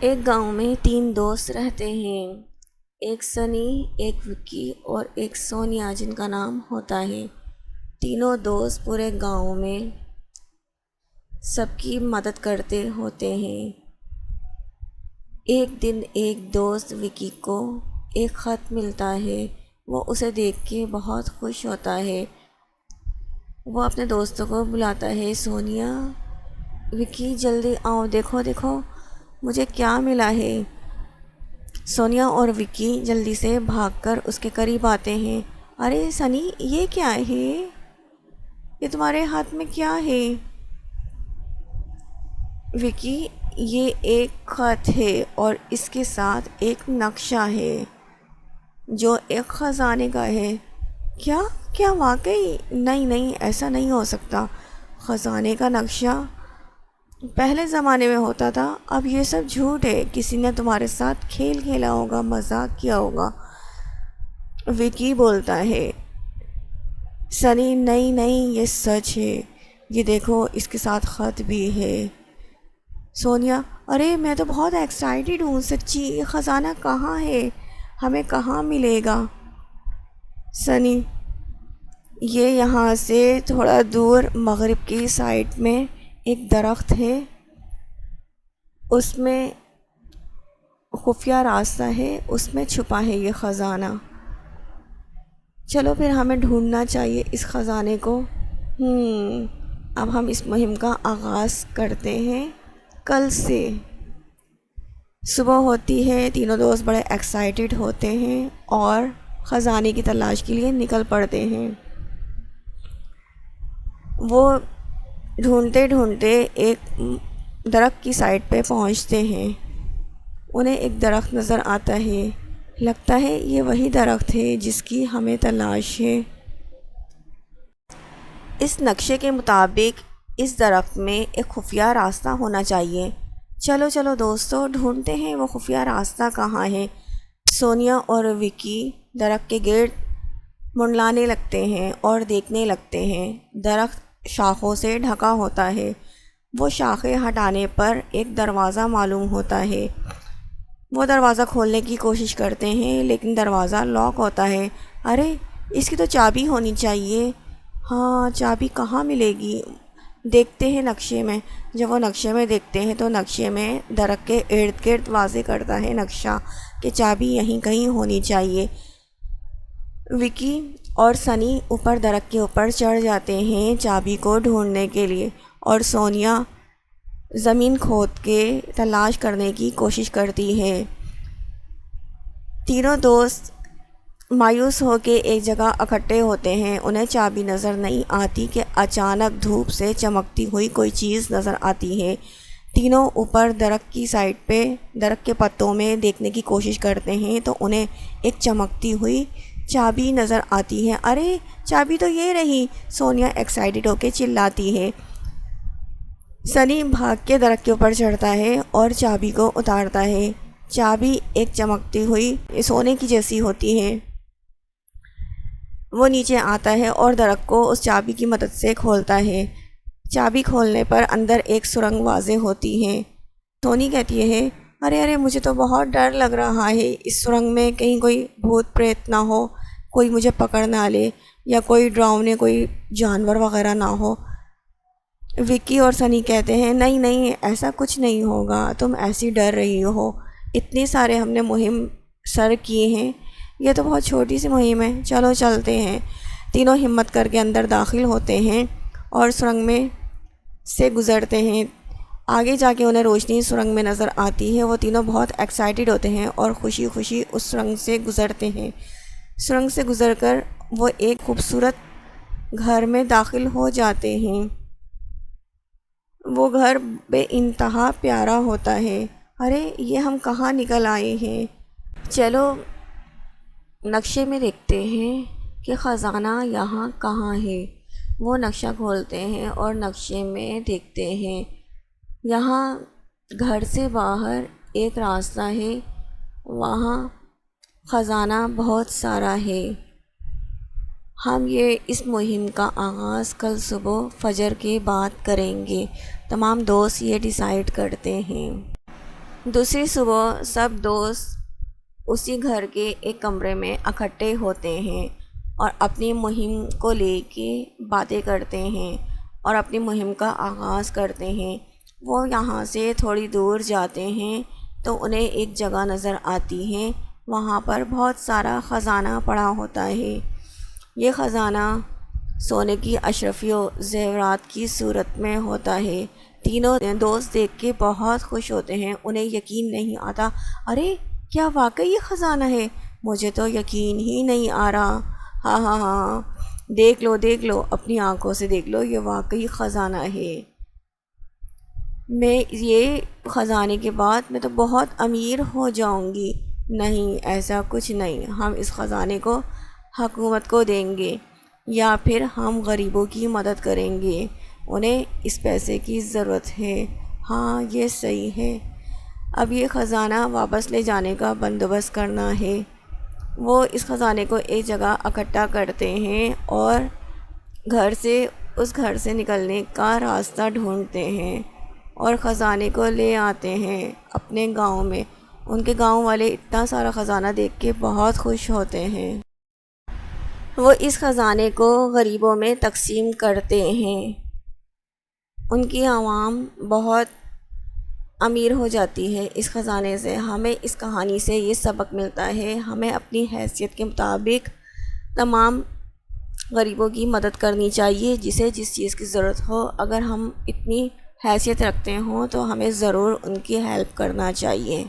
ایک گاؤں میں تین دوست رہتے ہیں۔ ایک سنی، ایک وکی اور ایک سونیا جن کا نام ہوتا ہے۔ تینوں دوست پورے گاؤں میں سب کی مدد کرتے ہوتے ہیں۔ ایک دن ایک دوست وکی کو ایک خط ملتا ہے۔ وہ اسے دیکھ کے بہت خوش ہوتا ہے۔ وہ اپنے دوستوں کو بلاتا ہے، سونیا، وکی جلدی آؤ، دیکھو دیکھو مجھے کیا ملا ہے۔ سونیا اور وکی جلدی سے بھاگ کر اس کے قریب آتے ہیں۔ ارے سنی، یہ کیا ہے؟ یہ تمہارے ہاتھ میں کیا ہے؟ وکی، یہ ایک خط ہے اور اس کے ساتھ ایک نقشہ ہے جو ایک خزانے کا ہے۔ کیا کیا واقعی؟ نہیں نہیں، ایسا نہیں ہو سکتا۔ خزانے کا نقشہ پہلے زمانے میں ہوتا تھا، اب یہ سب جھوٹ ہے، کسی نے تمہارے ساتھ کھیل کھیلا ہوگا، مذاق کیا ہوگا۔ وکی بولتا ہے۔ سنی، نہیں نہیں، یہ سچ ہے، یہ دیکھو اس کے ساتھ خط بھی ہے۔ سونیا، ارے میں تو بہت ایکسائٹیڈ ہوں، سچی، یہ خزانہ کہاں ہے؟ ہمیں کہاں ملے گا؟ سنی، یہ یہاں سے تھوڑا دور مغرب کی سائڈ میں ایک درخت ہے، اس میں خفیہ راستہ ہے، اس میں چھپا ہے یہ خزانہ۔ چلو پھر ہمیں ڈھونڈنا چاہیے اس خزانے کو۔ اب ہم اس مہم کا آغاز کرتے ہیں کل سے۔ صبح ہوتی ہے، تینوں دوست بڑے ایکسائٹیڈ ہوتے ہیں اور خزانے کی تلاش کے لیے نکل پڑتے ہیں۔ وہ ڈھونڈتے ڈھونڈتے ایک درخت کی سائڈ پہ پہنچتے ہیں۔ انہیں ایک درخت نظر آتا ہے، لگتا ہے یہ وہی درخت ہے جس کی ہمیں تلاش ہے۔ اس نقشے کے مطابق اس درخت میں ایک خفیہ راستہ ہونا چاہیے۔ چلو چلو دوستو، ڈھونڈتے ہیں وہ خفیہ راستہ کہاں ہے۔ سونیا اور وکی درخت کے گرد منڈلانے لگتے ہیں اور دیکھنے لگتے ہیں۔ درخت شاخوں سے ڈھکا ہوتا ہے۔ وہ شاخیں ہٹانے پر ایک دروازہ معلوم ہوتا ہے۔ وہ دروازہ کھولنے کی کوشش کرتے ہیں لیکن دروازہ لاک ہوتا ہے۔ ارے، اس کی تو چابی ہونی چاہیے۔ ہاں، چابی کہاں ملے گی؟ دیکھتے ہیں نقشے میں۔ جب وہ نقشے میں دیکھتے ہیں تو نقشے میں درخت کے ارد گرد واضح کرتا ہے نقشہ کہ چابی یہیں کہیں ہونی چاہیے۔ وکی اور سنی اوپر درخت کے اوپر چڑھ جاتے ہیں چابی کو ڈھونڈنے کے لیے، اور سونیا زمین کھود کے تلاش کرنے کی کوشش کرتی ہے۔ تینوں دوست مایوس ہو کے ایک جگہ اکٹھے ہوتے ہیں۔ انہیں چابی نظر نہیں آتی کہ اچانک دھوپ سے چمکتی ہوئی کوئی چیز نظر آتی ہے۔ تینوں اوپر درخت کی سائڈ پہ درخت کے پتوں میں دیکھنے کی کوشش کرتے ہیں تو انہیں ایک چمکتی ہوئی چابی نظر آتی ہے۔ ارے، چابی تو یہ رہی! سونیا ایکسائٹیڈ ہو کے چلاتی ہے۔ سنی بھاگ کے درخت کے اوپر چڑھتا ہے اور چابی کو اتارتا ہے۔ چابی ایک چمکتی ہوئی سونے کی جیسی ہوتی ہے۔ وہ نیچے آتا ہے اور درخت کو اس چابی کی مدد سے کھولتا ہے۔ چابی کھولنے پر اندر ایک سرنگ واضح ہوتی ہے۔ سونی کہتی ہے، ارے ارے، مجھے تو بہت ڈر لگ رہا ہے، اس سرنگ میں کہیں کوئی بھوت پریت نہ ہو، کوئی مجھے پکڑ نہ لے، یا کوئی ڈراؤنے کوئی جانور وغیرہ نہ ہو۔ وکی اور سنی کہتے ہیں، نہیں نہیں، ایسا کچھ نہیں ہوگا، تم ایسی ڈر رہی ہو، اتنے سارے ہم نے مہم سر کیے ہیں، یہ تو بہت چھوٹی سی مہم ہے، چلو چلتے ہیں۔ تینوں ہمت کر کے اندر داخل ہوتے ہیں اور سرنگ میں سے گزرتے ہیں۔ آگے جا کے انہیں روشنی سرنگ میں نظر آتی ہے۔ وہ تینوں بہت ایکسائٹیڈ ہوتے ہیں اور خوشی خوشی اس سرنگ سے گزرتے ہیں۔ سرنگ سے گزر کر وہ ایک خوبصورت گھر میں داخل ہو جاتے ہیں۔ وہ گھر بے انتہا پیارا ہوتا ہے۔ ارے، یہ ہم کہاں نکل آئے ہیں؟ چلو نقشے میں دیکھتے ہیں کہ خزانہ یہاں کہاں ہے۔ وہ نقشہ کھولتے ہیں اور نقشے میں دیکھتے ہیں یہاں گھر سے باہر ایک راستہ ہے، وہاں خزانہ بہت سارا ہے۔ ہم اس مہم کا آغاز کل صبح فجر کے بعد کریں گے۔ تمام دوست یہ ڈیسائیڈ کرتے ہیں۔ دوسری صبح سب دوست اسی گھر کے ایک کمرے میں اکٹھے ہوتے ہیں اور اپنی مہم کو لے کے باتیں کرتے ہیں اور اپنی مہم کا آغاز کرتے ہیں۔ وہ یہاں سے تھوڑی دور جاتے ہیں تو انہیں ایک جگہ نظر آتی ہے، وہاں پر بہت سارا خزانہ پڑا ہوتا ہے۔ یہ خزانہ سونے کی اشرفی و زیورات کی صورت میں ہوتا ہے۔ تینوں دوست دیکھ کے بہت خوش ہوتے ہیں، انہیں یقین نہیں آتا، ارے کیا واقعی یہ خزانہ ہے؟ مجھے تو یقین ہی نہیں آ رہا۔ ہاں ہاں ہاں، دیکھ لو اپنی آنکھوں سے دیکھ لو، یہ واقعی خزانہ ہے۔ میں یہ خزانے کے بعد میں تو بہت امیر ہو جاؤں گی۔ نہیں، ایسا کچھ نہیں، ہم اس خزانے کو حکومت کو دیں گے یا پھر ہم غریبوں کی مدد کریں گے، انہیں اس پیسے کی ضرورت ہے۔ ہاں یہ صحیح ہے، اب یہ خزانہ واپس لے جانے کا بندوبست کرنا ہے۔ وہ اس خزانے کو ایک جگہ اکٹھا کرتے ہیں اور اس گھر سے نکلنے کا راستہ ڈھونڈتے ہیں اور خزانے کو لے آتے ہیں اپنے گاؤں میں۔ ان کے گاؤں والے اتنا سارا خزانہ دیکھ کے بہت خوش ہوتے ہیں۔ وہ اس خزانے کو غریبوں میں تقسیم کرتے ہیں، ان کی عوام بہت امیر ہو جاتی ہے اس خزانے سے۔ ہمیں اس کہانی سے یہ سبق ملتا ہے، ہمیں اپنی حیثیت کے مطابق تمام غریبوں کی مدد کرنی چاہیے، جسے جس چیز کی ضرورت ہو۔ اگر ہم اتنی حیثیت رکھتے ہوں تو ہمیں ضرور ان کی ہیلپ کرنا چاہیے۔